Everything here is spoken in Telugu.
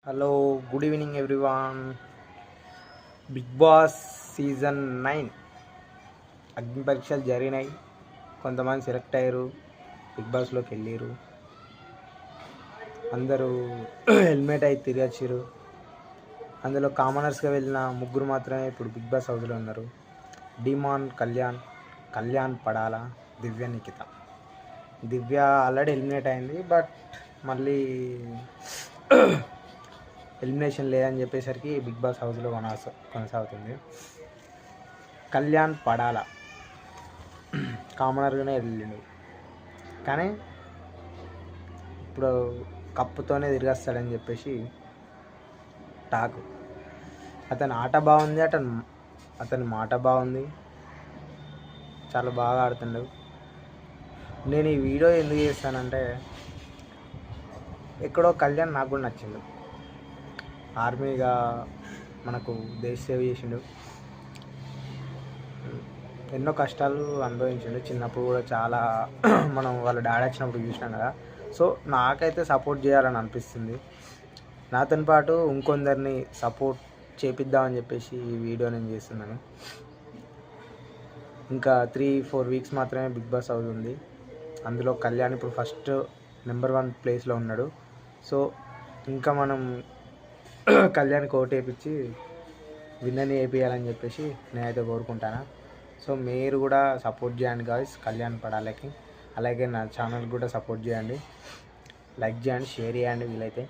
Hello, good evening everyone. Big boss season 9 అగ్ని పరీక్షలు జరిగినాయి. కొంతమంది సెలెక్ట్ అయ్యారు, బిగ్ బాస్లోకి వెళ్ళారు. అందరూ హెల్మెట్ అయితే తిరిగొచ్చారు. అందులో కామనర్స్గా వెళ్ళిన ముగ్గురు మాత్రమే ఇప్పుడు బిగ్ బాస్ హౌస్లో ఉన్నారు. డిమాన్, కళ్యాణ్ పడాల, దివ్య, నిఖిత. దివ్య ఆల్రెడీ ఎలిమినేట్ అయింది, బట్ మళ్ళీ ఎలిమినేషన్ లేదని చెప్పేసరికి బిగ్ బాస్ హౌస్లో కొనసాగుతుంది. కళ్యాణ్ పడాల కామనర్గానే వెళ్ళిండు, కానీ ఇప్పుడు కప్పుతోనే తిరిగేస్తాడని చెప్పేసి టాక్. అతని ఆట బాగుంది, అతని మాట బాగుంది, చాలా బాగా ఆడుతుండు. నేను ఈ వీడియో ఎందుకు చేస్తానంటే, ఎక్కడో కళ్యాణ్ నాకు కూడా నచ్చిండు. ఆర్మీగా మనకు దేశ సేవ చేసిండు, ఎన్నో కష్టాలు అనుభవించిండు. చిన్నప్పుడు కూడా చాలా మనం వాళ్ళ డాడీ వచ్చినప్పుడు చూసినాం కదా. సో నాకైతే సపోర్ట్ చేయాలని అనిపిస్తుంది. నాతో పాటు ఇంకొందరిని సపోర్ట్ చేపిద్దామని చెప్పేసి ఈ వీడియో నేను చేస్తున్నాను. ఇంకా 3-4 వీక్స్ మాత్రమే బిగ్ బాస్ హౌస్ ఉంది. అందులో కళ్యాణ్ ఇప్పుడు ఫస్ట్ నెంబర్ 1 ప్లేస్లో ఉన్నాడు. సో ఇంకా మనం కళ్యాణ్కి ఓటు వేయించి విన్నర్ని వేయించాలని చెప్పేసి నేనైతే కోరుకుంటాను. సో మీరు కూడా సపోర్ట్ చేయండి గాయ్స్ కళ్యాణ్ పడాలకి. అలాగే నా ఛానల్ కూడా సపోర్ట్ చేయండి, లైక్ చేయండి, షేర్ చేయండి వీలైతే.